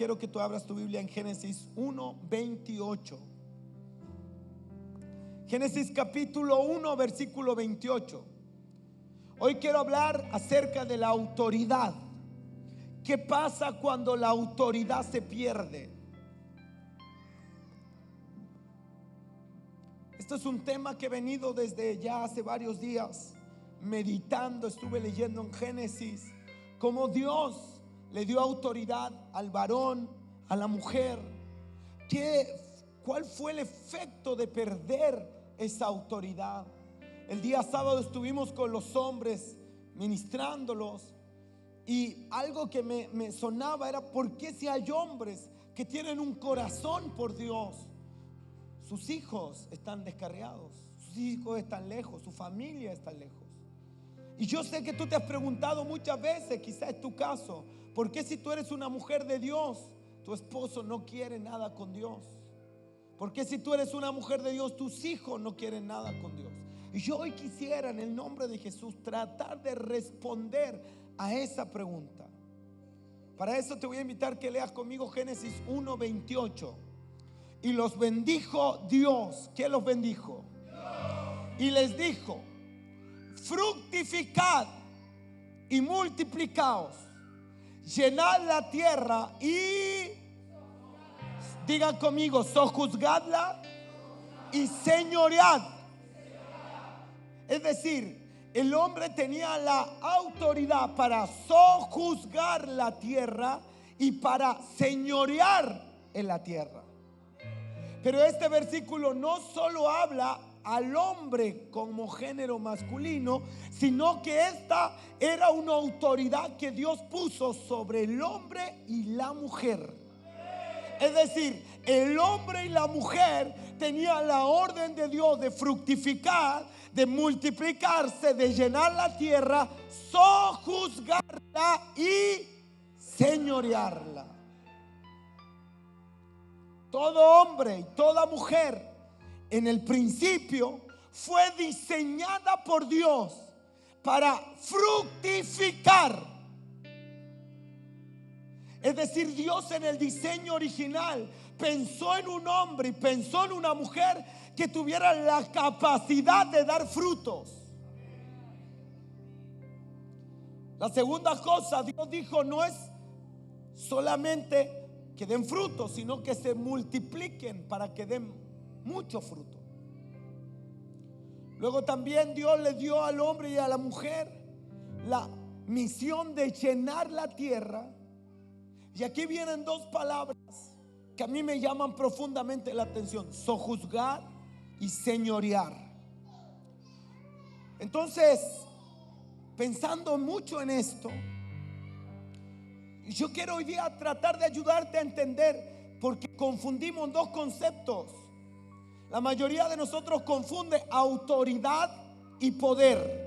quiero que tú abras tu Biblia en Génesis 1:28. Génesis capítulo 1, versículo 28. Hoy quiero hablar acerca de la autoridad. ¿Qué pasa cuando la autoridad se pierde? Esto es un tema que he venido desde ya hace varios días meditando. Estuve leyendo en Génesis cómo Dios le dio autoridad al varón, a la mujer. ¿Cuál fue el efecto de perder esa autoridad? El día sábado estuvimos con los hombres ministrándolos, y algo que me sonaba era: ¿por qué si hay hombres que tienen un corazón por Dios, sus hijos están descarriados, sus hijos están lejos, su familia está lejos? Y yo sé que tú te has preguntado muchas veces, quizás es tu caso, ¿por qué si tú eres una mujer de Dios, tu esposo no quiere nada con Dios? ¿Por qué si tú eres una mujer de Dios, tus hijos no quieren nada con Dios? Y yo hoy quisiera, en el nombre de Jesús, tratar de responder a esa pregunta. Para eso te voy a invitar que leas conmigo Génesis 1:28. Y los bendijo Dios. ¿Qué los bendijo? Y les dijo: fructificad y multiplicaos, llenad la tierra y, digan conmigo, sojuzgadla y señoread. Es decir, el hombre tenía la autoridad para sojuzgar la tierra y para señorear en la tierra. Pero este versículo no solo habla al hombre como género masculino, sino que esta era una autoridad que Dios puso sobre el hombre y la mujer. Es decir, el hombre y la mujer tenían la orden de Dios de fructificar, de multiplicarse, de llenar la tierra, sojuzgarla y señorearla. Todo hombre y toda mujer en el principio fue diseñada por Dios para fructificar. Es decir, Dios en el diseño original pensó en un hombre y pensó en una mujer que tuviera la capacidad de dar frutos. La segunda cosa, Dios dijo, no es solamente que den frutos, sino que se multipliquen para que den mucho fruto. Luego también Dios le dio al hombre y a la mujer la misión de llenar la tierra. Y aquí vienen dos palabras que a mí me llaman profundamente la atención: sojuzgar y señorear. Entonces, pensando mucho en esto, yo quiero hoy día tratar de ayudarte a entender, porque confundimos dos conceptos. La mayoría de nosotros confunde autoridad y poder.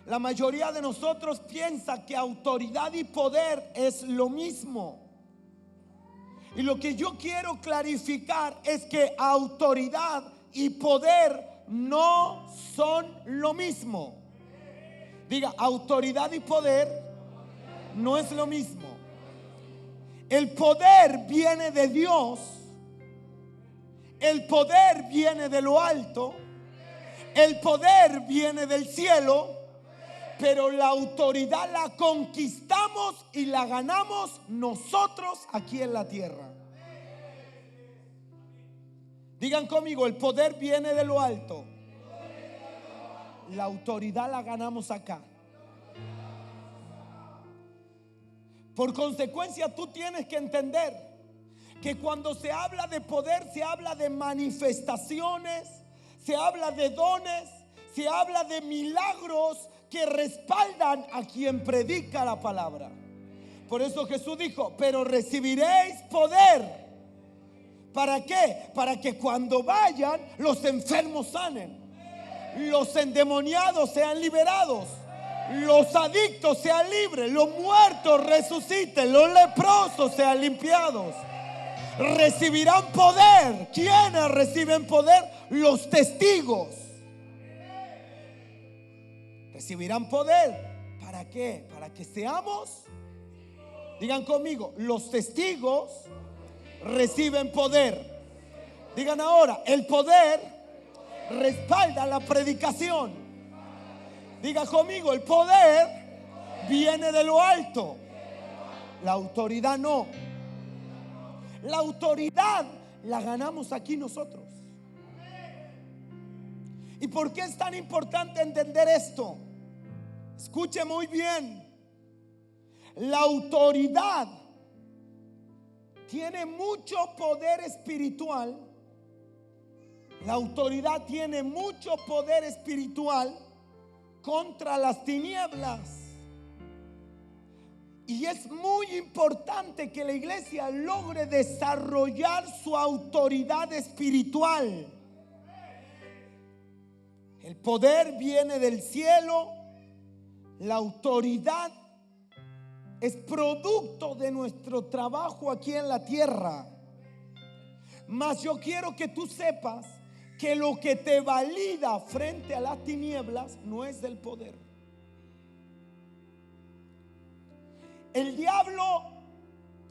La mayoría de nosotros piensa que autoridad y poder es lo mismo. Y lo que yo quiero clarificar es que autoridad y poder no son lo mismo. Diga, autoridad y poder no es lo mismo. El poder viene de Dios. El poder viene de lo alto. El poder viene del cielo. Pero la autoridad la conquistamos y la ganamos nosotros aquí en la tierra. Digan conmigo, el poder viene de lo alto. La autoridad la ganamos acá. Por consecuencia, tú tienes que entender que cuando se habla de poder, se habla de manifestaciones, se habla de dones, se habla de milagros que respaldan a quien predica la palabra. Por eso Jesús dijo: pero recibiréis poder. ¿Para qué? Para que cuando vayan, los enfermos sanen, los endemoniados sean liberados, los adictos sean libres, los muertos resuciten, los leprosos sean limpiados. Recibirán poder. ¿Quiénes reciben poder? Los testigos. Recibirán poder. ¿Para qué? Para que seamos Digan conmigo, los testigos reciben poder. Digan ahora, el poder respalda la predicación. Diga conmigo, el poder viene de lo alto. La autoridad no. La autoridad la ganamos aquí nosotros. ¿Y por qué es tan importante entender esto? Escuche muy bien. La autoridad tiene mucho poder espiritual. La autoridad tiene mucho poder espiritual contra las tinieblas. Y es muy importante que la iglesia logre desarrollar su autoridad espiritual. El poder viene del cielo. La autoridad es producto de nuestro trabajo aquí en la tierra. Mas yo quiero que tú sepas que lo que te valida frente a las tinieblas no es del poder. El diablo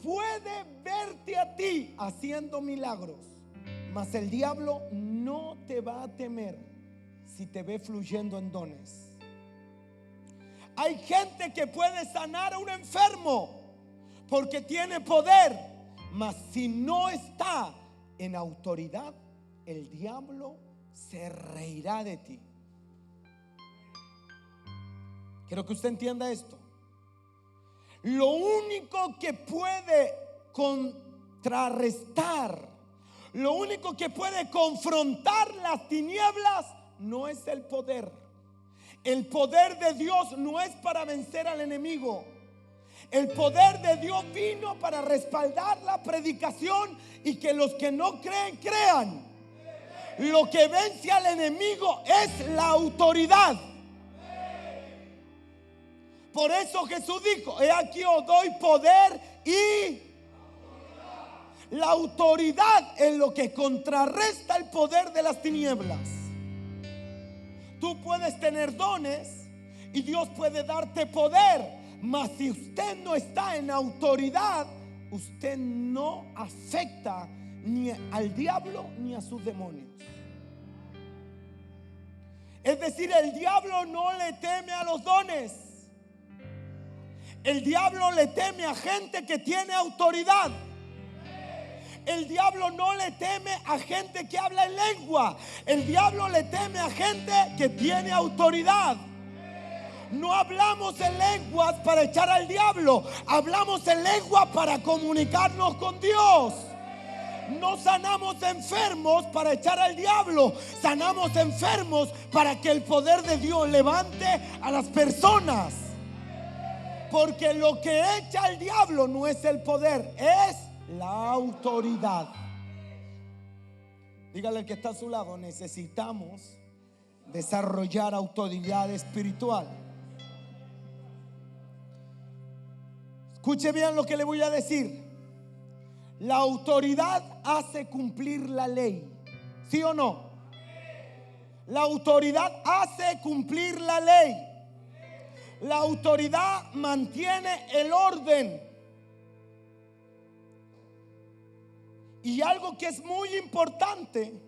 puede verte a ti haciendo milagros, mas el diablo no te va a temer si te ve fluyendo en dones. Hay gente que puede sanar a un enfermo porque tiene poder, mas si no está en autoridad, el diablo se reirá de ti. Quiero que usted entienda esto. Lo único que puede contrarrestar, lo único que puede confrontar las tinieblas no es el poder. El poder de Dios no es para vencer al enemigo. El poder de Dios vino para respaldar la predicación y que los que no creen, crean. Lo que vence al enemigo es la autoridad. Por eso Jesús dijo: he aquí os doy poder y la autoridad es lo que contrarresta el poder de las tinieblas. Tú puedes tener dones y Dios puede darte poder, mas si usted no está en autoridad, usted no afecta ni al diablo ni a sus demonios. Es decir, el diablo no le teme a los dones. El diablo le teme a gente que tiene autoridad. El diablo no le teme a gente que habla en lengua. El diablo le teme a gente que tiene autoridad. No hablamos en lenguas para echar al diablo. Hablamos en lengua para comunicarnos con Dios. No sanamos enfermos para echar al diablo. Sanamos enfermos para que el poder de Dios levante a las personas. Porque lo que echa al diablo no es el poder, es la autoridad. Dígale al que está a su lado: necesitamos desarrollar autoridad espiritual. Escuche bien lo que le voy a decir. La autoridad hace cumplir la ley, ¿sí o no? La autoridad hace cumplir la ley. La autoridad mantiene el orden. Y algo que es muy importante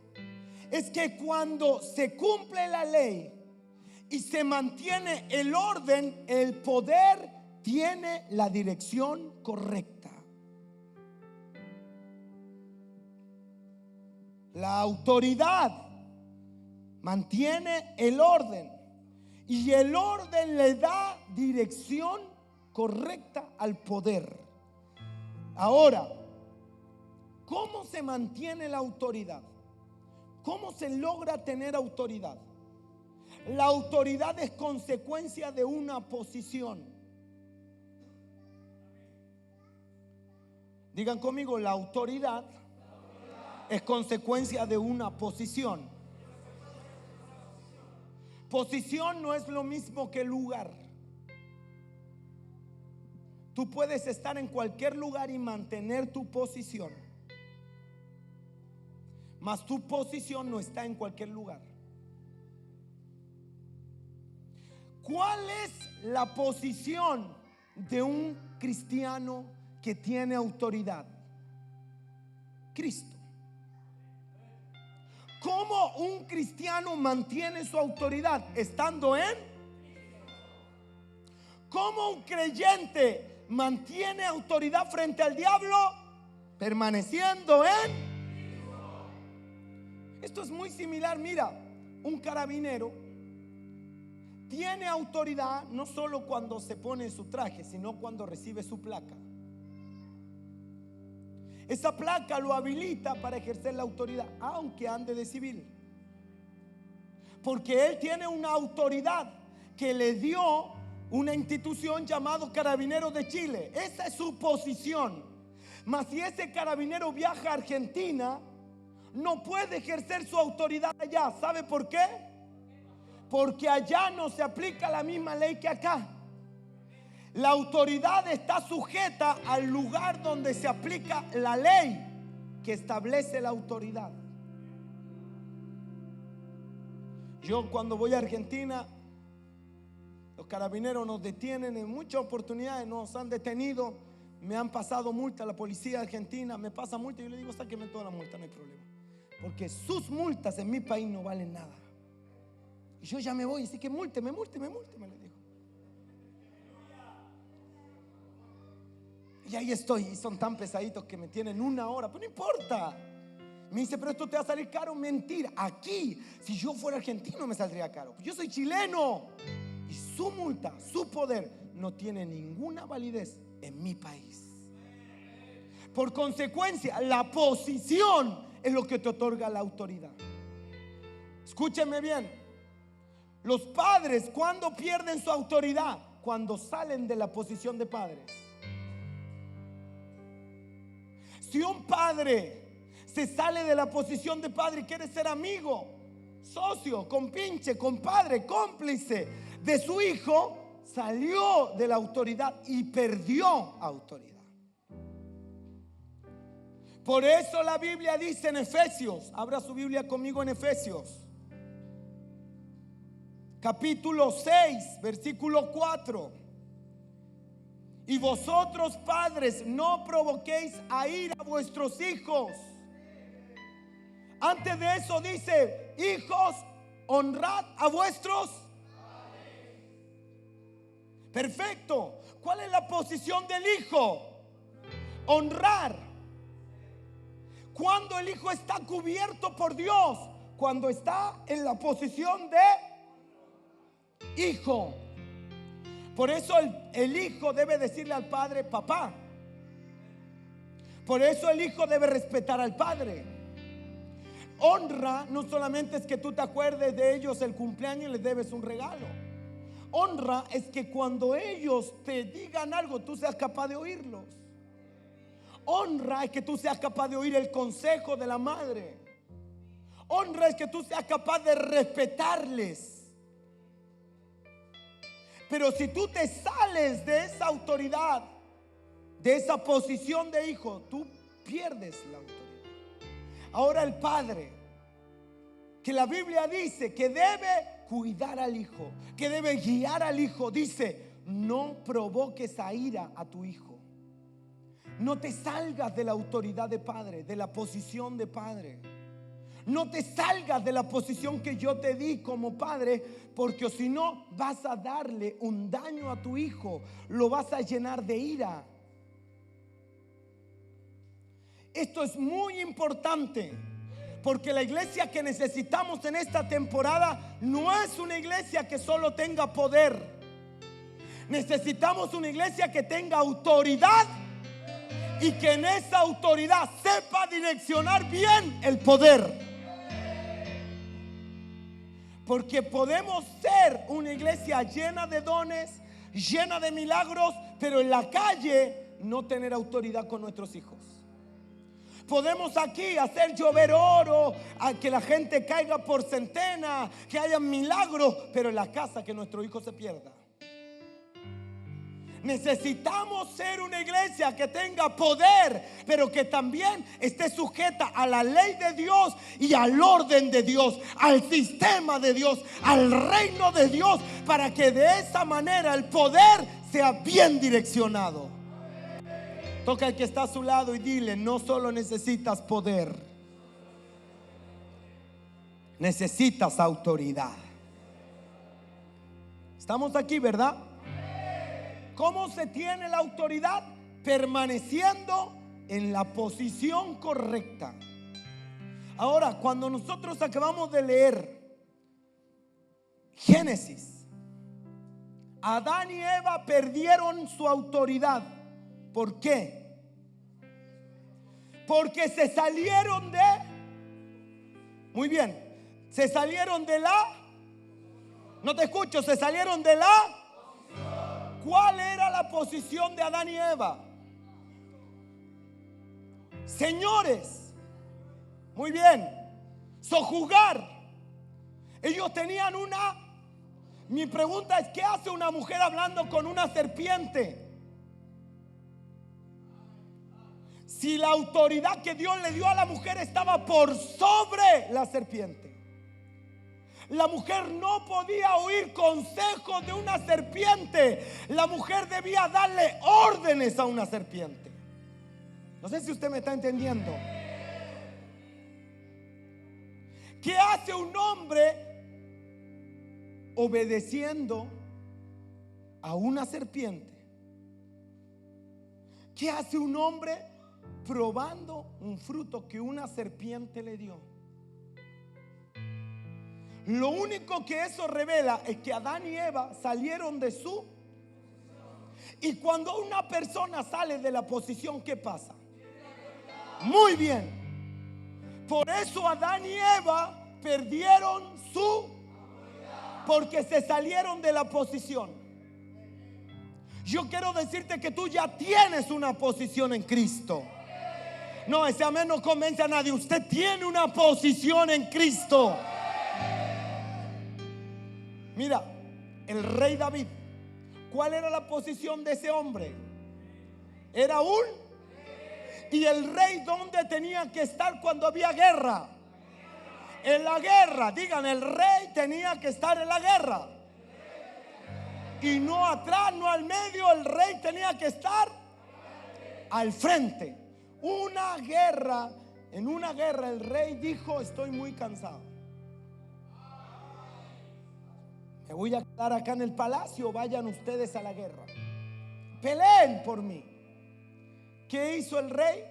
es que cuando se cumple la ley y se mantiene el orden, el poder tiene la dirección correcta. La autoridad mantiene el orden. Y el orden le da dirección correcta al poder. Ahora, ¿cómo se mantiene la autoridad? ¿Cómo se logra tener autoridad? La autoridad es consecuencia de una posición. Digan conmigo: la autoridad es consecuencia de una posición. Posición no es lo mismo que lugar. Tú puedes estar en cualquier lugar y mantener tu posición, mas tu posición no está en cualquier lugar. ¿Cuál es la posición de un cristiano que tiene autoridad? Cristo. ¿Cómo un cristiano mantiene su autoridad? Estando en. ¿Cómo un creyente mantiene autoridad frente al diablo? Permaneciendo en. Esto es muy similar. Mira, un carabinero tiene autoridad no solo cuando se pone su traje, sino cuando recibe su placa. Esa placa lo habilita para ejercer la autoridad, aunque ande de civil, porque él tiene una autoridad que le dio una institución llamada Carabineros de Chile. Esa es su posición. Mas si ese carabinero viaja a Argentina, no puede ejercer su autoridad allá. ¿Sabe por qué? Porque allá no se aplica la misma ley que acá. La autoridad está sujeta al lugar donde se aplica la ley que establece la autoridad. Yo cuando voy a Argentina, los carabineros nos detienen en muchas oportunidades, nos han detenido, me han pasado multa, la policía argentina me pasa multa y yo le digo: sáqueme toda la multa, no hay problema, porque sus multas en mi país no valen nada. Y yo ya me voy, así que múlteme, le digo. Y ahí estoy, y son tan pesaditos que me tienen 1 hora, pero no importa. Me dice: pero esto te va a salir caro. Mentira. Aquí, si yo fuera argentino, me saldría caro. Yo soy chileno y su multa, su poder no tiene ninguna validez en mi país. Por consecuencia, la posición es lo que te otorga la autoridad. Escúchenme bien. Los padres, ¿cuándo pierden su autoridad? Cuando salen de la posición de padres. Si un padre se sale de la posición de padre y quiere ser amigo, socio, compinche, compadre, cómplice de su hijo, salió de la autoridad y perdió autoridad. Por eso la Biblia dice en Efesios, abra su Biblia conmigo en Efesios, capítulo 6, versículo 4. Y vosotros, padres, no provoquéis a ira a vuestros hijos. Antes de eso dice: hijos, honrad a vuestros. Perfecto. ¿Cuál es la posición del hijo? Honrar. Cuando el hijo está cubierto por Dios, cuando está en la posición de hijo. Por eso el hijo debe decirle al padre: papá. Por eso el hijo debe respetar al padre. Honra no solamente es que tú te acuerdes de ellos el cumpleaños y les debes un regalo. Honra es que cuando ellos te digan algo, tú seas capaz de oírlos. Honra es que tú seas capaz de oír el consejo de la madre. Honra es que tú seas capaz de respetarles. Pero si tú te sales de esa autoridad, de esa posición de hijo, tú pierdes la autoridad. Ahora el padre, que la Biblia dice que debe cuidar al hijo, que debe guiar al hijo, dice: no provoques a ira a tu hijo. No te salgas de la autoridad de padre, de la posición de padre. No te salgas de la posición que yo te di como padre, porque si no vas a darle un daño a tu hijo, lo vas a llenar de ira. Esto es muy importante, porque la iglesia que necesitamos en esta temporada no es una iglesia que solo tenga poder. Necesitamos una iglesia que tenga autoridad y que en esa autoridad sepa direccionar bien el poder. Porque podemos ser una iglesia llena de dones, llena de milagros, pero en la calle no tener autoridad con nuestros hijos. Podemos aquí hacer llover oro, a que la gente caiga por centenas, que haya milagros, pero en la casa que nuestro hijo se pierda. Necesitamos ser una iglesia que tenga poder, pero que también esté sujeta a la ley de Dios y al orden de Dios, al sistema de Dios, al reino de Dios, para que de esa manera el poder sea bien direccionado. Toca al que está a su lado y dile: no solo necesitas poder, necesitas autoridad. Estamos aquí, ¿verdad? ¿Cómo se tiene la autoridad? Permaneciendo en la posición correcta. Ahora, cuando nosotros acabamos de leer Génesis, Adán y Eva perdieron su autoridad. ¿Por qué? Porque se salieron de... Muy bien. Se salieron de la... No te escucho. Se salieron de la... ¿Cuál era la posición de Adán y Eva? Señores. Muy bien. Sojuzgar. Ellos tenían una... Mi pregunta es: ¿qué hace una mujer hablando con una serpiente? Si la autoridad que Dios le dio a la mujer estaba por sobre la serpiente. La mujer no podía oír consejos de una serpiente. La mujer debía darle órdenes a una serpiente. No sé si usted me está entendiendo. ¿Qué hace un hombre obedeciendo a una serpiente? ¿Qué hace un hombre probando un fruto que una serpiente le dio? Lo único que eso revela es que Adán y Eva salieron de su... Y cuando una persona sale de la posición, ¿qué pasa? Muy bien. Por eso Adán y Eva perdieron su... Porque se salieron de la posición. Yo quiero decirte que tú ya tienes una posición en Cristo. No, ese amén no convence a nadie. Usted tiene una posición en Cristo. Mira, el rey David, ¿cuál era la posición de ese hombre? Era un... ¿Y el rey dónde tenía que estar cuando había guerra? En la guerra. Digan, el rey tenía que estar en la guerra. Y no atrás, no al medio. El rey tenía que estar al frente. Una guerra. En una guerra el rey dijo: estoy muy cansado. Me voy a quedar acá en el palacio. Vayan ustedes a la guerra. Peleen por mí. ¿Qué hizo el rey?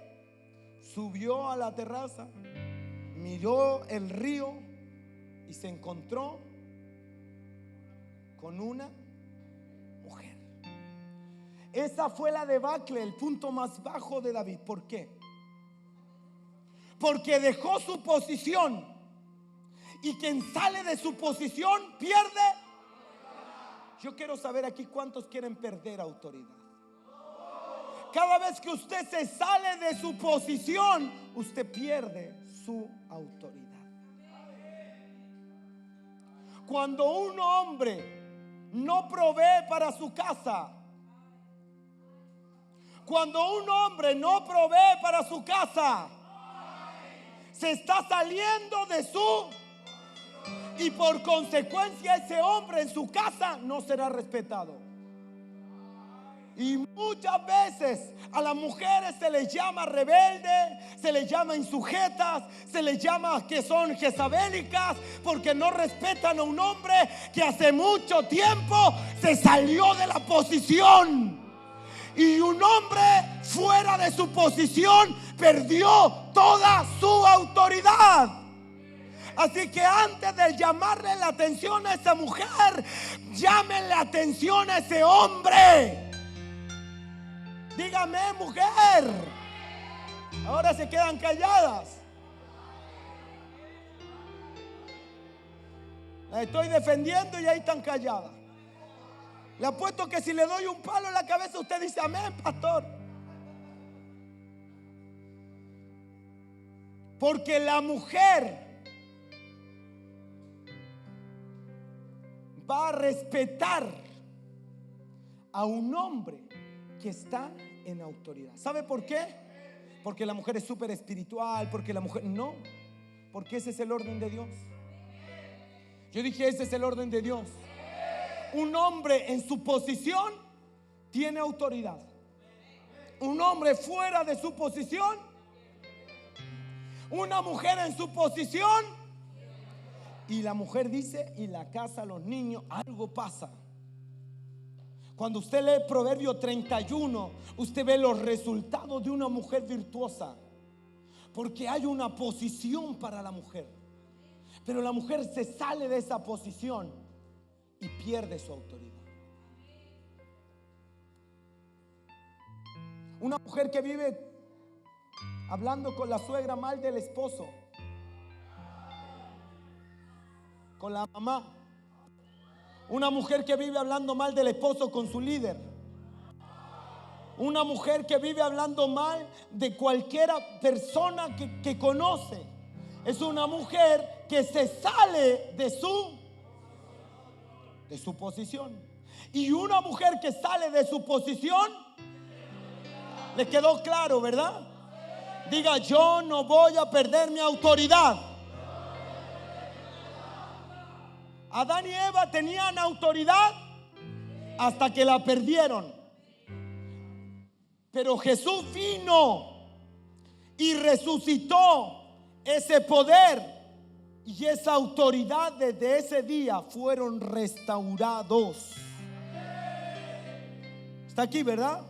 Subió a la terraza, miró el río y se encontró con una mujer. Esa fue la debacle, el punto más bajo de David. ¿Por qué? Porque dejó su posición. Y quien sale de su posición pierde. Yo quiero saber aquí cuántos quieren perder autoridad. Cada vez que usted se sale de su posición, usted pierde su autoridad. Cuando un hombre no provee para su casa, cuando un hombre no provee para su casa, se está saliendo de su... Y por consecuencia ese hombre en su casa no será respetado. Y muchas veces a las mujeres se les llama rebelde, se les llama insujetas, se les llama que son jezabélicas, porque no respetan a un hombre que hace mucho tiempo se salió de la posición. Y un hombre fuera de su posición perdió toda su autoridad. Así que antes de llamarle la atención a esa mujer, llámenle la atención a ese hombre. Dígame, mujer. Ahora se quedan calladas. La estoy defendiendo y ahí están calladas. Le apuesto que si le doy un palo en la cabeza, usted dice amén, pastor. Porque la mujer va a respetar a un hombre que está en autoridad. ¿Sabe por qué? Porque la mujer es súper espiritual, porque la mujer... No, porque ese es el orden de Dios. Yo dije, ese es el orden de Dios. Un hombre en su posición tiene autoridad. Un hombre fuera de su posición, una mujer en su posición, y la mujer dice, y la casa, los niños, algo pasa. Cuando usted lee Proverbio 31, usted ve los resultados de una mujer virtuosa, porque hay una posición para la mujer, pero la mujer se sale de esa posición y pierde su autoridad. Una mujer que vive hablando con la suegra mal del esposo, con la mamá. Una mujer que vive hablando mal del esposo con su líder. Una mujer que vive hablando mal de cualquiera persona que conoce. Es una mujer que se sale de su posición. Y una mujer que sale de su posición, ¿le quedó claro, verdad? Diga, yo no voy a perder mi autoridad. Adán y Eva tenían autoridad hasta que la perdieron. Pero Jesús vino y resucitó ese poder, y esa autoridad desde ese día fueron restaurados. Está aquí, ¿verdad?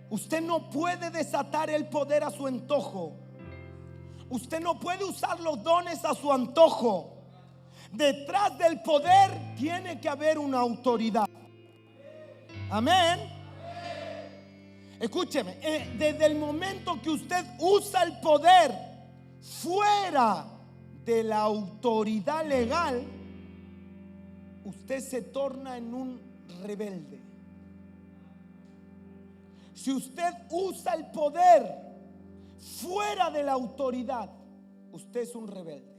Usted no puede desatar el poder a su antojo. Usted no puede usar los dones a su antojo. Detrás del poder tiene que haber una autoridad. Amén. Escúcheme, desde el momento que usted usa el poder fuera de la autoridad legal, usted se torna en un rebelde. Si usted usa el poder fuera de la autoridad, usted es un rebelde.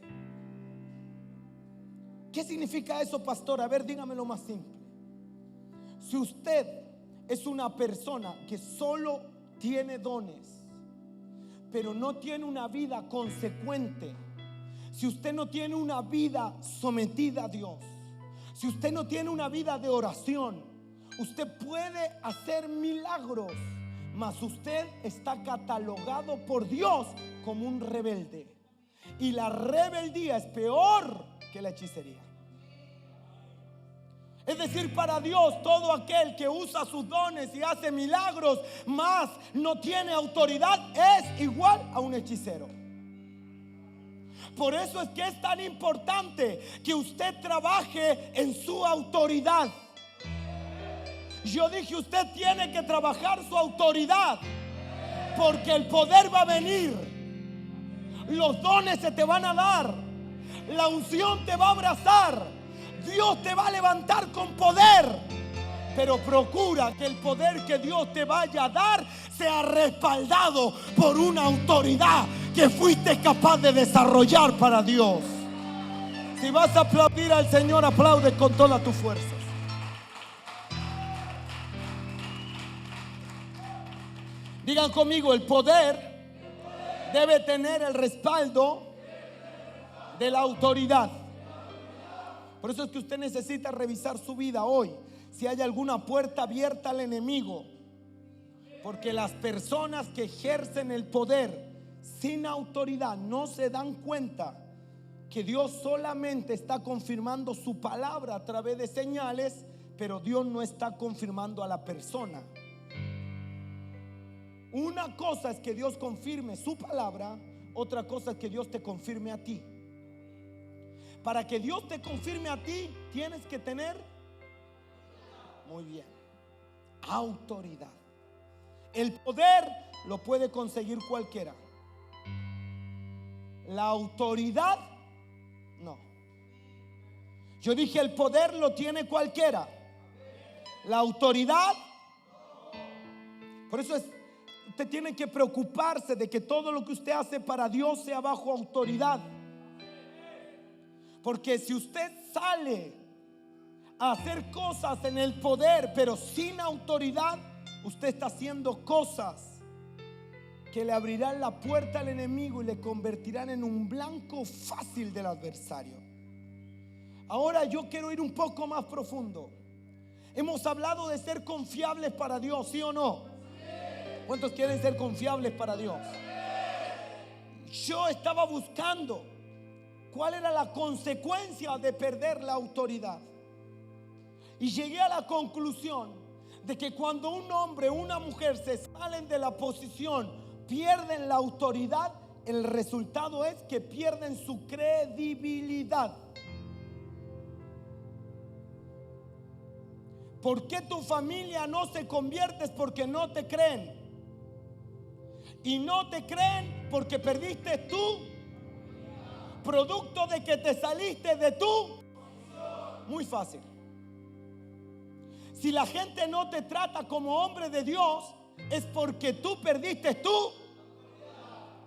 ¿Qué significa eso, pastor? A ver, dígamelo más simple. Si usted es una persona que solo tiene dones, pero no tiene una vida consecuente, si usted no tiene una vida sometida a Dios, si usted no tiene una vida de oración, usted puede hacer milagros, mas usted está catalogado por Dios como un rebelde. Y la rebeldía es peor que la hechicería. Es decir, para Dios, todo aquel que usa sus dones y hace milagros, mas no tiene autoridad, es igual a un hechicero. Por eso es que es tan importante que usted trabaje en su autoridad. Yo dije, usted tiene que trabajar su autoridad, porque el poder va a venir, los dones se te van a dar, la unción te va a abrazar, Dios te va a levantar con poder. Pero procura que el poder que Dios te vaya a dar sea respaldado por una autoridad que fuiste capaz de desarrollar para Dios. Si vas a aplaudir al Señor, aplaude con todas tus fuerzas. Digan conmigo, el poder debe tener el respaldo de la autoridad. Por eso es que usted necesita revisar su vida hoy, si hay alguna puerta abierta al enemigo. Porque las personas que ejercen el poder sin autoridad no se dan cuenta que Dios solamente está confirmando su palabra a través de señales, pero Dios no está confirmando a la persona. Una cosa es que Dios confirme su palabra, otra cosa es que Dios te confirme a ti. Para que Dios te confirme a ti, tienes que tener, muy bien, autoridad. El poder lo puede conseguir cualquiera. La autoridad, no. Yo dije, el poder lo tiene cualquiera. La autoridad, por eso usted tiene que preocuparse de que todo lo que usted hace para Dios sea bajo autoridad. Porque si usted sale a hacer cosas en el poder pero sin autoridad, usted está haciendo cosas que le abrirán la puerta al enemigo y le convertirán en un blanco fácil del adversario. Ahora yo quiero ir un poco más profundo. Hemos hablado de ser confiables para Dios, ¿sí o no? ¿Cuántos quieren ser confiables para Dios? Yo estaba buscando cuál era la consecuencia de perder la autoridad. Y llegué a la conclusión de que cuando un hombre o una mujer se salen de la posición, pierden la autoridad, el resultado es que pierden su credibilidad. ¿Por qué tu familia no se convierte? Es porque no te creen. Y no te creen porque perdiste tú, producto de que te saliste de tú. Muy fácil. Si la gente no te trata como hombre de Dios, es porque tú perdiste tu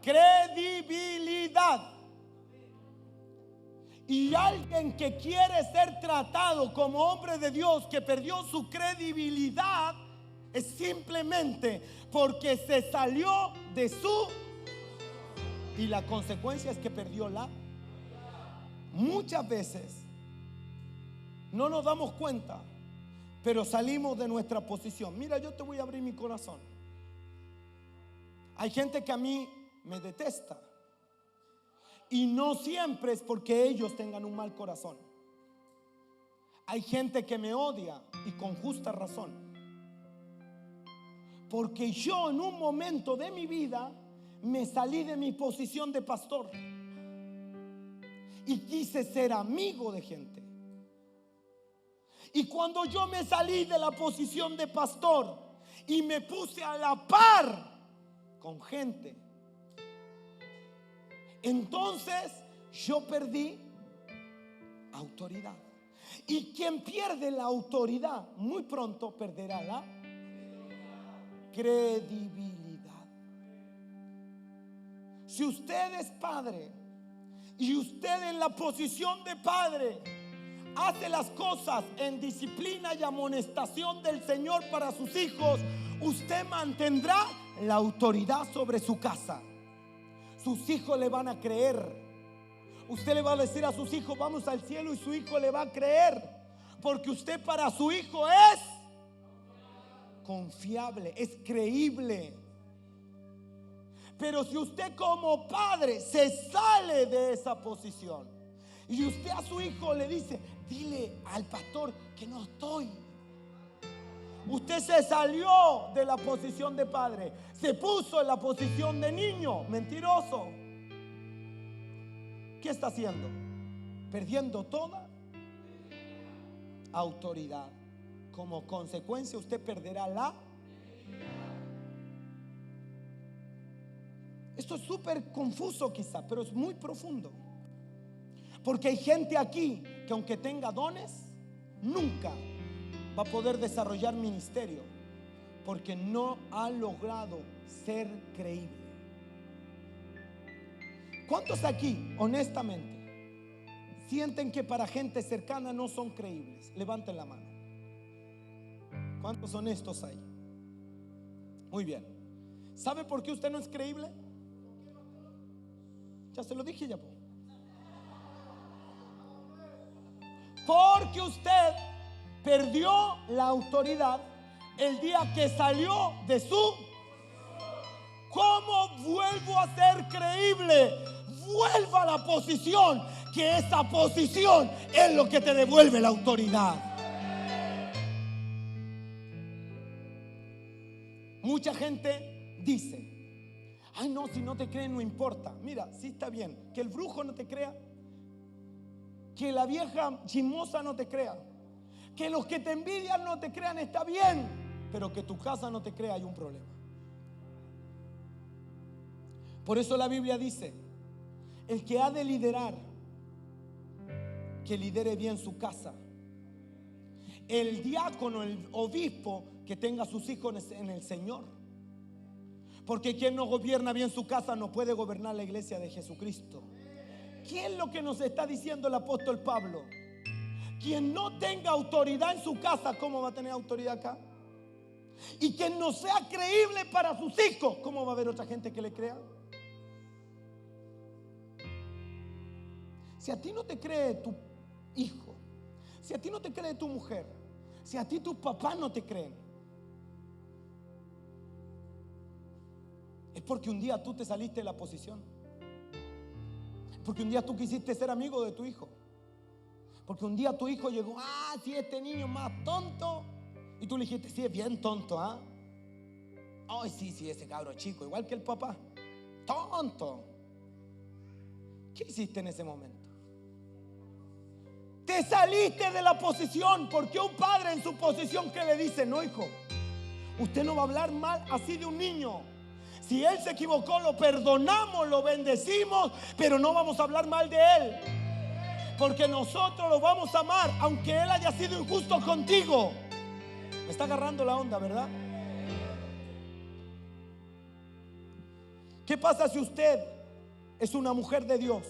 credibilidad. Y alguien que quiere ser tratado como hombre de Dios, que perdió su credibilidad, es simplemente porque se salió de su, y la consecuencia es que perdió la. Muchas veces no nos damos cuenta, pero salimos de nuestra posición. Mira, yo te voy a abrir mi corazón. Hay gente que a mí me detesta, y no siempre es porque ellos tengan un mal corazón. Hay gente que me odia, y con justa razón, porque yo en un momento de mi vida me salí de mi posición de pastor y quise ser amigo de gente. Y cuando yo me salí de la posición de pastor y me puse a la par con gente, entonces yo perdí autoridad. Y quien pierde la autoridad muy pronto perderá la credibilidad. Si usted es padre y usted en la posición de padre hace las cosas en disciplina y amonestación del Señor para sus hijos, usted mantendrá la autoridad sobre su casa. Sus hijos le van a creer. Usted le va a decir a sus hijos: vamos al cielo, y su hijo le va a creer, porque usted para su hijo es confiable, es creíble. Pero si usted como padre se sale de esa posición y usted a su hijo le dice: dile al pastor que no estoy. Usted se salió de la posición de padre, se puso en la posición de niño. Mentiroso. ¿Qué está haciendo? Perdiendo toda autoridad. Como consecuencia, usted perderá la. Esto es súper confuso quizá, pero es muy profundo. Porque hay gente aquí que aunque tenga dones, nunca va a poder desarrollar ministerio, porque no ha logrado ser creíble. ¿Cuántos aquí, honestamente, sienten que para gente cercana no son creíbles? Levanten la mano. ¿Cuántos honestos hay? Muy bien. ¿Sabe por qué usted no es creíble? Ya se lo dije ya. Porque usted perdió la autoridad el día que salió de su. ¿Cómo vuelvo a ser creíble? Vuelva a la posición, que esa posición es lo que te devuelve la autoridad. Mucha gente dice: ay no, si no te creen no importa. Mira, sí está bien que el brujo no te crea, que la vieja chismosa no te crea, que los que te envidian no te crean, está bien, pero que tu casa no te crea, hay un problema. Por eso la Biblia dice: el que ha de liderar, que lidere bien su casa. El diácono, el obispo, que tenga sus hijos en el Señor. Porque quien no gobierna bien su casa no puede gobernar la iglesia de Jesucristo. ¿Qué es lo que nos está diciendo el apóstol Pablo? Quien no tenga autoridad en su casa, ¿cómo va a tener autoridad acá? y que no sea creíble para sus hijos, ¿cómo va a haber otra gente que le crea? Si a ti no te cree tu hijo, si a ti no te cree tu mujer, si a ti tus papás no te creen, es porque un día tú te saliste de la posición, porque un día tú quisiste ser amigo de tu hijo, porque un día tu hijo llegó, si este niño más tonto, y tú le dijiste, sí, es bien tonto, ay, sí, ese cabro chico, igual que el papá, tonto. ¿Qué hiciste en ese momento? Te saliste de la posición, porque un padre en su posición, ¿qué le dice? No, hijo, usted no va a hablar mal así de un niño. Si él se equivocó, lo perdonamos, lo bendecimos, pero no vamos a hablar mal de él, porque nosotros lo vamos a amar, aunque él haya sido injusto contigo. Me está agarrando la onda, ¿verdad? ¿Qué pasa si usted es una mujer de Dios?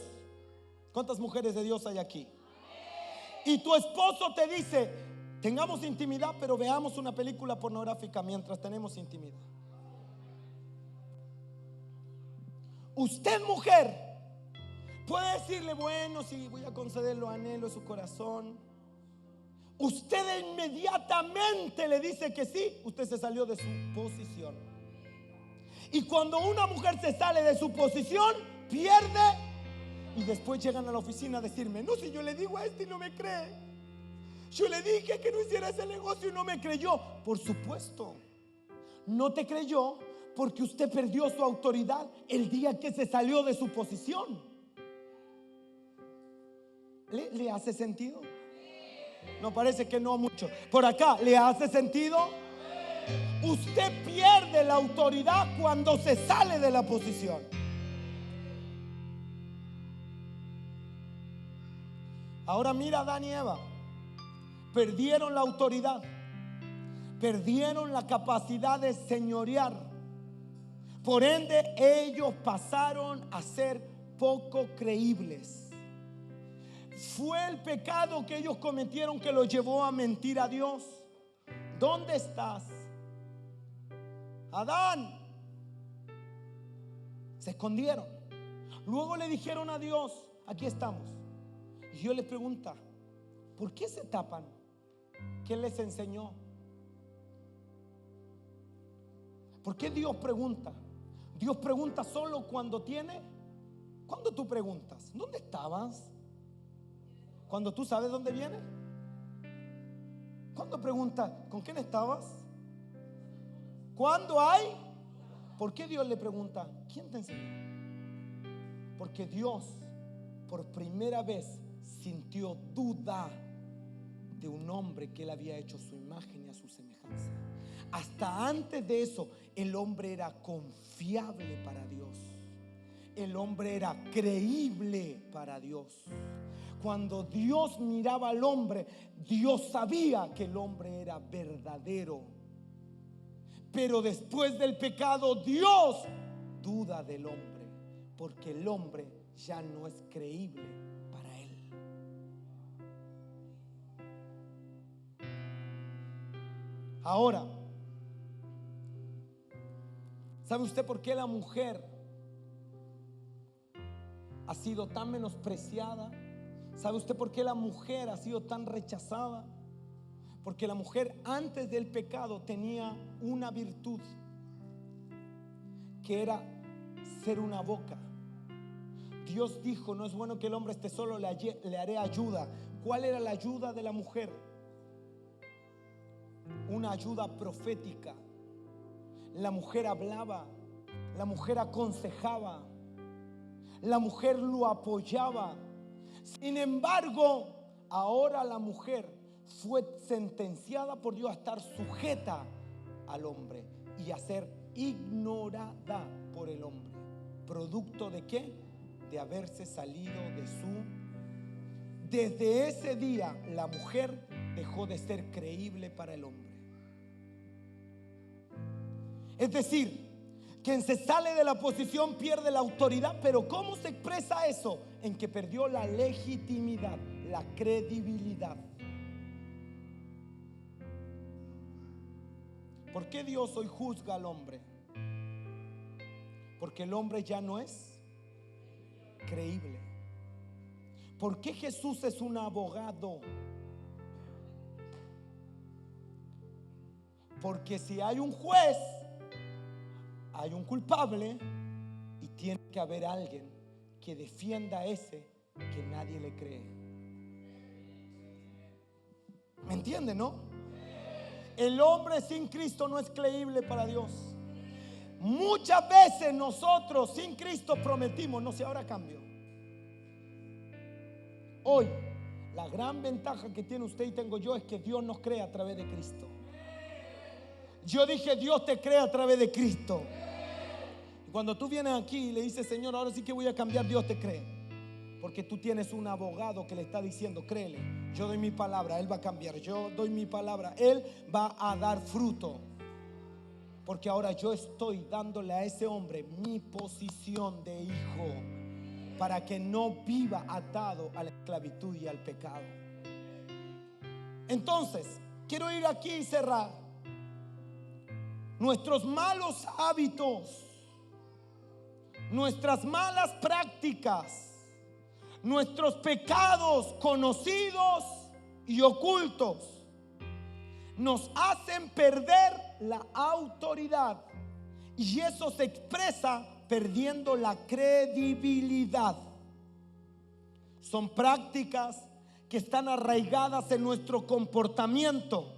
¿Cuántas mujeres de Dios hay aquí? Y tu esposo te dice, tengamos intimidad, pero veamos una película pornográfica mientras tenemos intimidad. Usted, mujer, puede decirle, bueno, sí, voy a conceder los anhelos de su corazón. Usted inmediatamente le dice que sí, usted se salió de su posición. Y cuando una mujer se sale de su posición, pierde. Y después llegan a la oficina a decirme, no, si yo le digo a este y no me cree, yo le dije que no hiciera ese negocio y no me creyó. Por supuesto, no te creyó porque usted perdió su autoridad el día que se salió de su posición. ¿Le hace sentido? No, parece que no mucho. Por acá, ¿le hace sentido? Usted pierde la autoridad cuando se sale de la posición. Ahora mira, Adán y Eva perdieron la autoridad, perdieron la capacidad de señorear. Por ende, ellos pasaron a ser poco creíbles. Fue el pecado que ellos cometieron que los llevó a mentir a Dios. ¿Dónde estás, Adán? Se escondieron. Luego le dijeron a Dios, aquí estamos. Y Dios les pregunta, ¿por qué se tapan? ¿Qué les enseñó? ¿Por qué Dios pregunta? Dios pregunta solo cuando tiene. ¿Cuándo tú preguntas? ¿Dónde estabas? ¿Cuando tú sabes dónde viene? ¿Cuándo pregunta? ¿Con quién estabas? ¿Cuándo hay? ¿Por qué Dios le pregunta? ¿Quién te enseñó? Porque Dios por primera vez sintió duda de un hombre que él había hecho a su imagen y a su semejanza. Hasta antes de eso, el hombre era confiable para Dios. El hombre era creíble para Dios. Cuando Dios miraba al hombre, Dios sabía que el hombre era verdadero. Pero después del pecado, Dios duda del hombre, porque el hombre ya no es creíble para él. Ahora, ¿sabe usted por qué la mujer ha sido tan menospreciada? ¿Sabe usted por qué la mujer ha sido tan rechazada? Porque la mujer antes del pecado tenía una virtud, que era ser una boca. Dios dijo, no es bueno que el hombre esté solo, le haré ayuda. ¿Cuál era la ayuda de la mujer? Una ayuda profética. La mujer hablaba, la mujer aconsejaba, la mujer lo apoyaba. Sin embargo, ahora la mujer fue sentenciada por Dios a estar sujeta al hombre y a ser ignorada por el hombre. ¿Producto de qué? De haberse salido de su... Desde ese día la mujer dejó de ser creíble para el hombre. Es decir, quien se sale de la posición pierde la autoridad. Pero ¿cómo se expresa eso? En que perdió la legitimidad, la credibilidad. ¿Por qué Dios hoy juzga al hombre? Porque el hombre ya no es creíble. ¿Por qué Jesús es un abogado? Porque si hay un juez, hay un culpable y tiene que haber alguien que defienda a ese que nadie le cree. ¿Me entiende, no? El hombre sin Cristo no es creíble para Dios. Muchas veces nosotros sin Cristo prometimos, no sé, ahora cambio. Hoy, la gran ventaja que tiene usted y tengo yo es que Dios nos crea a través de Cristo. Yo dije, Dios te crea a través de Cristo. Y cuando tú vienes aquí y le dices, Señor, ahora sí que voy a cambiar, Dios te cree. Porque tú tienes un abogado que le está diciendo, créele, yo doy mi palabra, Él va a cambiar. Yo doy mi palabra, Él va a dar fruto. Porque ahora yo estoy dándole a ese hombre mi posición de hijo, para que no viva atado a la esclavitud y al pecado. Entonces, quiero ir aquí y cerrar. Nuestros malos hábitos, nuestras malas prácticas, nuestros pecados conocidos y ocultos nos hacen perder la autoridad, y eso se expresa perdiendo la credibilidad. Son prácticas que están arraigadas en nuestro comportamiento.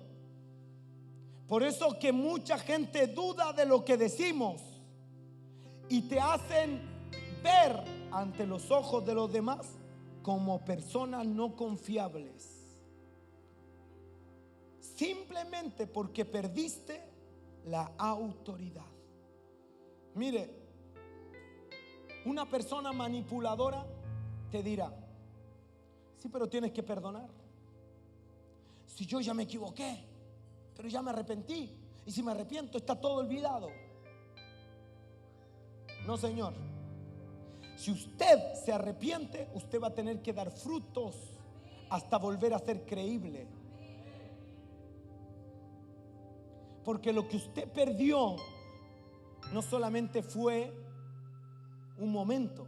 Por eso que mucha gente duda de lo que decimos y te hacen ver ante los ojos de los demás como personas no confiables. Simplemente porque perdiste la autoridad. Mire, una persona manipuladora te dirá, sí, pero tienes que perdonar. Si yo ya me equivoqué, pero ya me arrepentí, y si me arrepiento está todo olvidado. No, señor. Si usted se arrepiente, usted va a tener que dar frutos hasta volver a ser creíble. Porque lo que usted perdió no solamente fue un momento.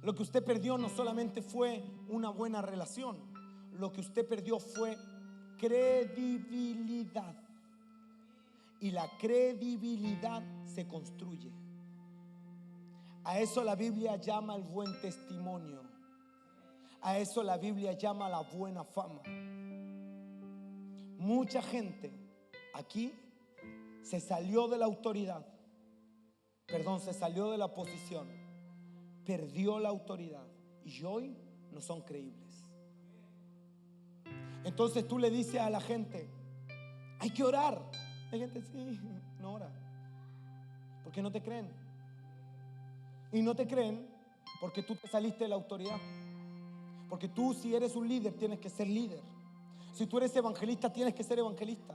Lo que usted perdió no solamente fue una buena relación. Lo que usted perdió fue credibilidad. Y la credibilidad se construye. A eso la Biblia llama el buen testimonio. A eso la Biblia llama la buena fama. Mucha gente aquí se salió de la autoridad, se salió de la posición, perdió la autoridad y hoy no son creíbles. Entonces tú le dices a la gente, hay que orar. Hay gente, sí, no ora porque no te creen. Y no te creen porque tú te saliste de la autoridad. Porque tú, si eres un líder, tienes que ser líder. Si tú eres evangelista, tienes que ser evangelista.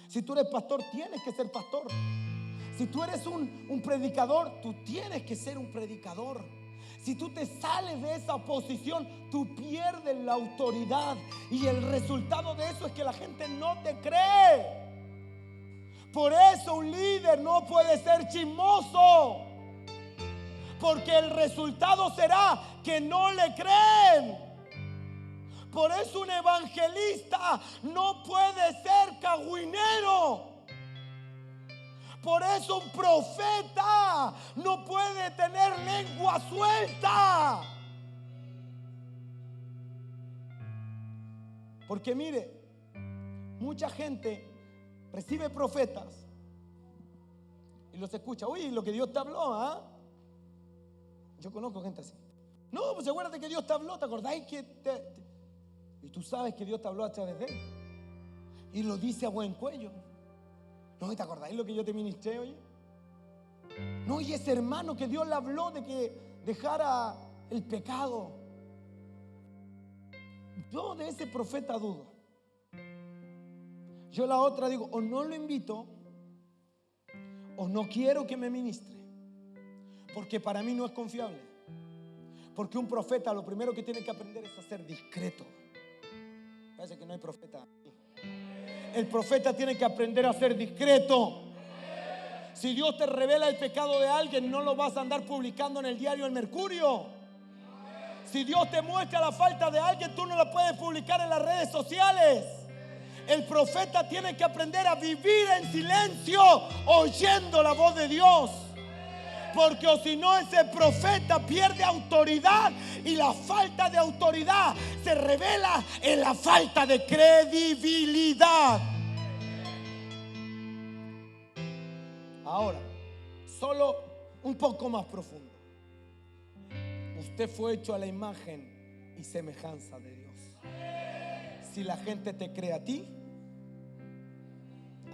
Si tú eres pastor, tienes que ser pastor. Si tú eres un predicador, tú tienes que ser un predicador. Si tú te sales de esa posición, tú pierdes la autoridad. Y el resultado de eso es que la gente no te cree. Por eso un líder no puede ser chismoso, porque el resultado será que no le creen. Por eso un evangelista no puede ser cagüinero. Por eso un profeta no puede tener lengua suelta. Porque mire, mucha gente recibe profetas y los escucha. Uy, lo que Dios te habló, ¿ah? Yo conozco gente así. No, pues acuérdate que Dios te habló. ¿Te acordáis que y tú sabes que Dios te habló a través de él? Y lo dice a buen cuello. No, ¿te acordáis lo que yo te ministré hoy? No, y ese hermano que Dios le habló de que dejara el pecado. Yo de ese profeta dudo. Yo la otra digo, o no lo invito, o no quiero que me ministre, porque para mí no es confiable. Porque un profeta lo primero que tiene que aprender es a ser discreto. Parece que no hay profeta aquí. El profeta tiene que aprender a ser discreto. Si Dios te revela el pecado de alguien, no lo vas a andar publicando en el diario El Mercurio. Si Dios te muestra la falta de alguien, tú no la puedes publicar en las redes sociales. El profeta tiene que aprender a vivir en silencio, oyendo la voz de Dios. Porque o si no, ese profeta pierde autoridad, y la falta de autoridad se revela en la falta de credibilidad. Ahora, solo un poco más profundo. Usted fue hecho a la imagen y semejanza de Dios. Si la gente te cree a ti,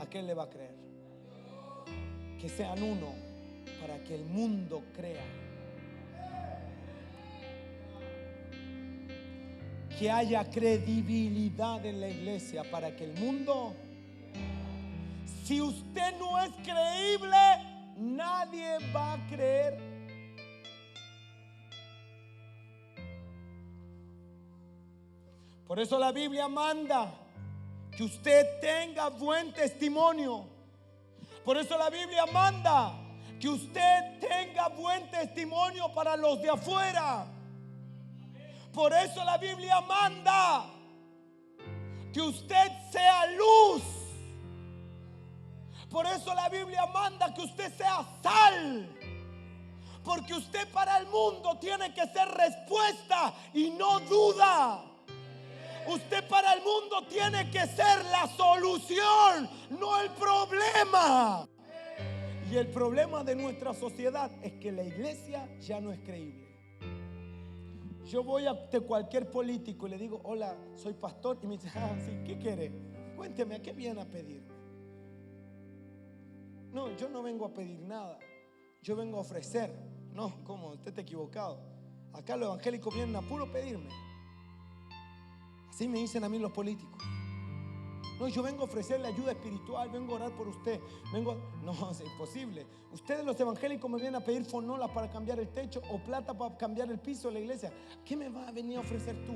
¿a quién le va a creer? Que sean uno para que el mundo crea. Que haya credibilidad en la iglesia para que el mundo. Si usted no es creíble, nadie va a creer. Por eso la Biblia manda que usted tenga buen testimonio. Por eso la Biblia manda que usted tenga buen testimonio para los de afuera. Por eso la Biblia manda que usted sea luz. Por eso la Biblia manda que usted sea sal. Porque usted para el mundo tiene que ser respuesta y no duda. Usted para el mundo tiene que ser la solución, no el problema. Y el problema de nuestra sociedad es que la iglesia ya no es creíble. Yo voy a cualquier político y le digo: hola, soy pastor, y me dice: ah, sí, ¿qué quiere? Cuénteme, ¿a qué viene a pedir? No, yo no vengo a pedir nada, yo vengo a ofrecer. No, ¿cómo? Usted está equivocado. Acá los evangélicos vienen a puro pedirme. Así me dicen a mí los políticos. No, yo vengo a ofrecerle ayuda espiritual, vengo a orar por usted. No, es imposible. Ustedes los evangélicos me vienen a pedir fonolas para cambiar el techo o plata para cambiar el piso de la iglesia. ¿Qué me vas a venir a ofrecer tú?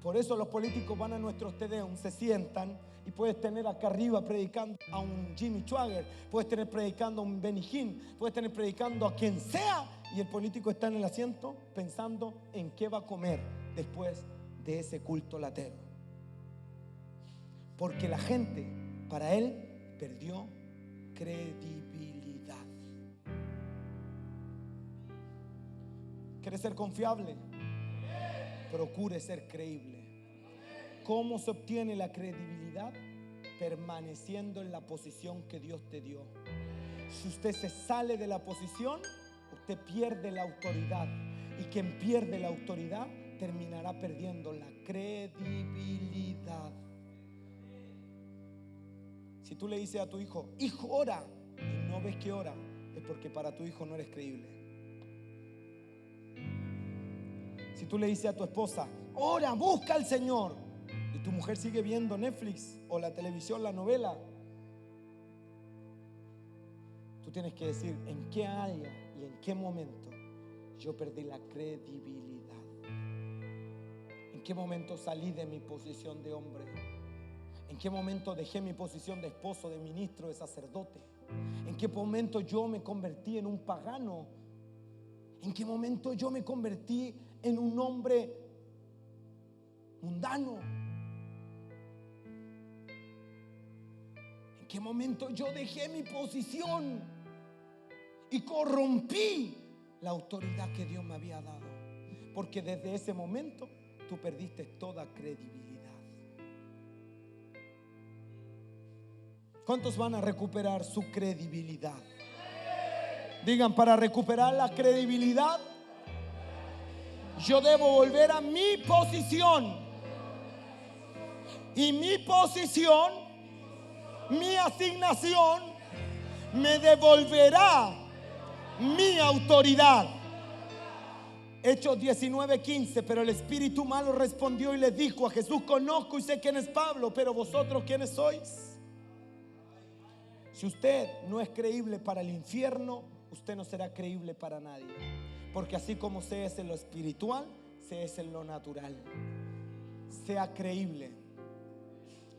Por eso los políticos van a nuestros Tedeum, se sientan, y puedes tener acá arriba predicando a un Jimmy Swaggart, puedes tener predicando a un Benny Hinn, puedes tener predicando a quien sea, y el político está en el asiento pensando en qué va a comer después de ese culto latero. Porque la gente, para él, perdió credibilidad. ¿Quiere ser confiable? Procure ser creíble. ¿Cómo se obtiene la credibilidad? Permaneciendo en la posición que Dios te dio. Si usted se sale de la posición, usted pierde la autoridad. Y quien pierde la autoridad terminará perdiendo la credibilidad. Si tú le dices a tu hijo: hijo, ora, y no ves que ora, es porque para tu hijo no eres creíble. Si tú le dices a tu esposa: ora, busca al Señor, y tu mujer sigue viendo Netflix o la televisión, la novela, tú tienes que decir: ¿en qué área y en qué momento yo perdí la credibilidad? ¿En qué momento salí de mi posición de hombre? ¿En qué momento dejé mi posición de esposo, de ministro, de sacerdote? ¿En qué momento yo me convertí en un pagano? ¿En qué momento yo me convertí en un hombre mundano? ¿En qué momento yo dejé mi posición y corrompí la autoridad que Dios me había dado? Porque desde ese momento tú perdiste toda credibilidad. ¿Cuántos van a recuperar su credibilidad? Digan: para recuperar la credibilidad, yo debo volver a mi posición. Y mi posición, mi asignación, me devolverá mi autoridad. Hechos 19:15. Pero el espíritu malo respondió y les dijo a Jesús: conozco y sé quién es Pablo, pero vosotros ¿quiénes sois? Si usted no es creíble para el infierno, usted no será creíble para nadie. Porque así como se es en lo espiritual, se es en lo natural. Sea creíble.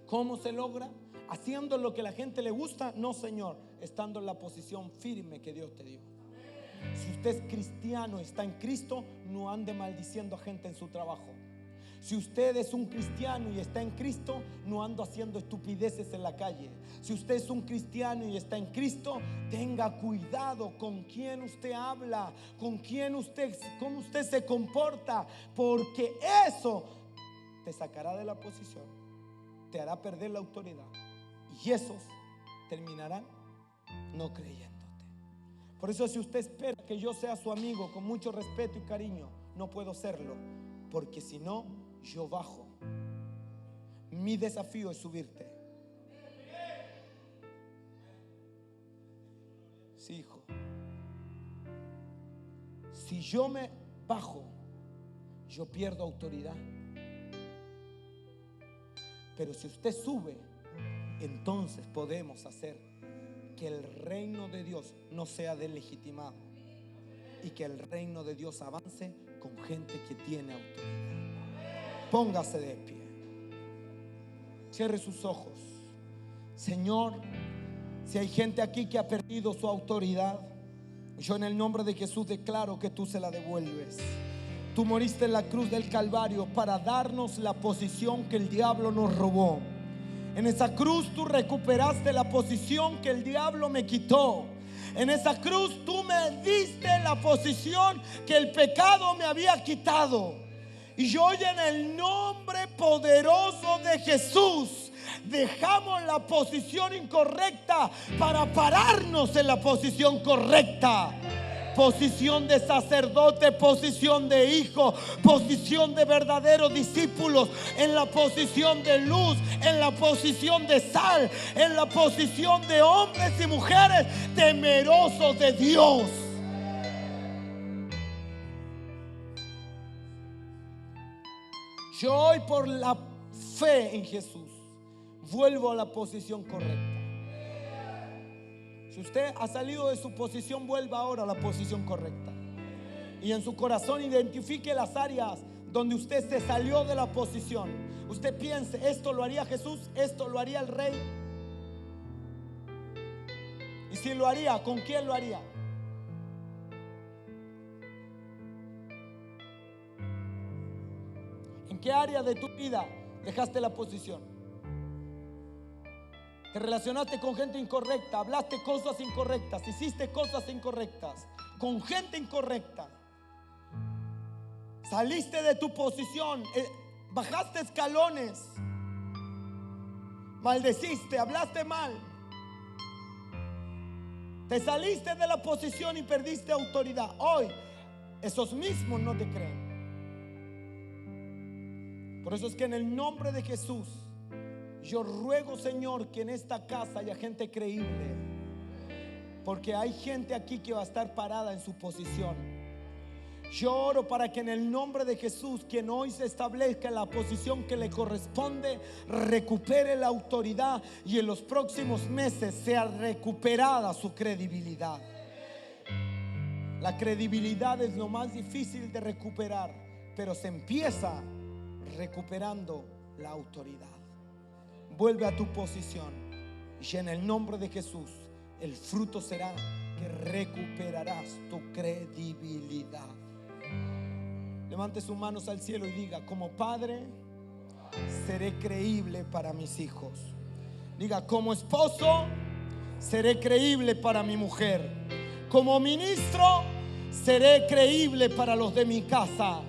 ¿Cómo se logra? Haciendo lo que a la gente le gusta. No, Señor, estando en la posición firme que Dios te dio. Si usted es cristiano y está en Cristo, no ande maldiciendo a gente en su trabajo. Si usted es un cristiano y está en Cristo, no ando haciendo estupideces en la calle. Si usted es un cristiano y está en Cristo, tenga cuidado con quién usted habla, con cómo usted se comporta, porque eso te sacará de la posición, te hará perder la autoridad, y esos terminarán no creyéndote. Por eso, si usted espera que yo sea su amigo con mucho respeto y cariño, no puedo serlo, porque si no, yo bajo. Mi desafío es subirte. Sí, hijo. Si yo me bajo, yo pierdo autoridad. Pero si usted sube, entonces podemos hacer que el reino de Dios no sea deslegitimado y que el reino de Dios avance con gente que tiene autoridad. Póngase de pie, cierre sus ojos. Señor, si hay gente aquí que ha perdido su autoridad, yo en el nombre de Jesús declaro que tú se la devuelves. Tú moriste en la cruz del Calvario para darnos la posición que el diablo nos robó. En esa cruz tú recuperaste la posición que el diablo me quitó. En esa cruz tú me diste la posición que el pecado me había quitado. Y hoy, en el nombre poderoso de Jesús, dejamos la posición incorrecta para pararnos en la posición correcta. Posición de sacerdote, posición de hijo, posición de verdaderos discípulos, en la posición de luz, en la posición de sal, en la posición de hombres y mujeres temerosos de Dios. Yo hoy, por la fe en Jesús, vuelvo a la posición correcta. Si usted ha salido de su posición, vuelva ahora a la posición correcta. Y en su corazón identifique las áreas donde usted se salió de la posición. Usted piense, esto lo haría Jesús, esto lo haría el Rey. Y si lo haría, ¿con quién lo haría? ¿En qué área de tu vida dejaste la posición? Te relacionaste con gente incorrecta, hablaste cosas incorrectas, hiciste cosas incorrectas, con gente incorrecta. Saliste de tu posición, bajaste escalones, maldeciste, hablaste mal. Te saliste de la posición y perdiste autoridad. Hoy, esos mismos no te creen. Por eso es que en el nombre de Jesús, yo ruego, Señor, que en esta casa haya gente creíble, porque hay gente aquí que va a estar parada en su posición. Yo oro para que en el nombre de Jesús, quien hoy se establezca en la posición que le corresponde, recupere la autoridad y en los próximos meses sea recuperada su credibilidad. La credibilidad es lo más difícil de recuperar, pero se empieza recuperando la autoridad. Vuelve a tu posición y en el nombre de Jesús el fruto será que recuperarás tu credibilidad. Levante sus manos al cielo y diga: como padre seré creíble para mis hijos. Diga: como esposo seré creíble para mi mujer. Como ministro seré creíble para los de mi casa.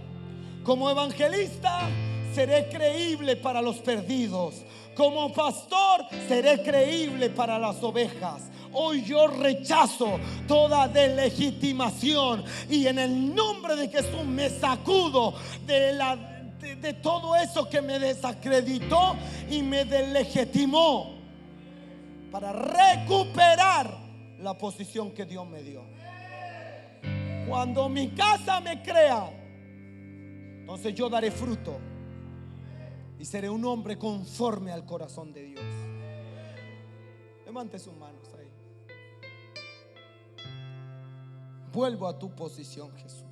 Como evangelista seré creíble para los perdidos. Como pastor seré creíble para las ovejas. Hoy yo rechazo toda deslegitimación y en el nombre de Jesús me sacudo de todo eso que me desacreditó y me deslegitimó, para recuperar la posición que Dios me dio. Cuando mi casa me crea, entonces yo daré fruto y seré un hombre conforme al corazón de Dios. Levante sus manos ahí. Vuelvo a tu posición, Jesús.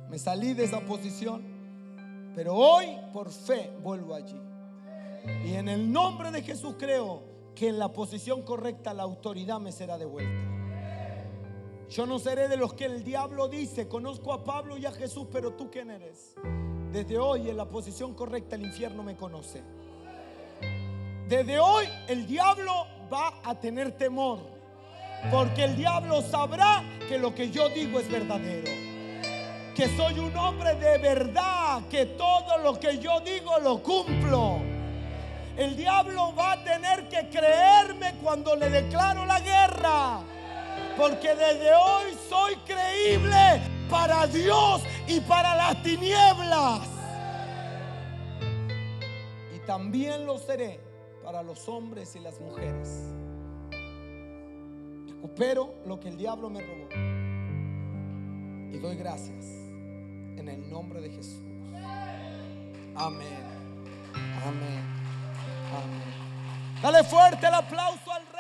Me salí de esa posición, pero hoy por fe vuelvo allí. Y en el nombre de Jesús creo que en la posición correcta la autoridad me será devuelta. Yo no seré de los que el diablo dice: conozco a Pablo y a Jesús, pero ¿tú quién eres? Desde hoy, en la posición correcta, el infierno me conoce. Desde hoy el diablo va a tener temor, porque el diablo sabrá que lo que yo digo es verdadero, que soy un hombre de verdad, que todo lo que yo digo lo cumplo. El diablo va a tener que creerme cuando le declaro la guerra, porque desde hoy soy creíble para Dios y para las tinieblas. Y también lo seré para los hombres y las mujeres. Recupero lo que el diablo me robó y doy gracias en el nombre de Jesús. Amén. Amén. Amén. Dale fuerte el aplauso al Rey.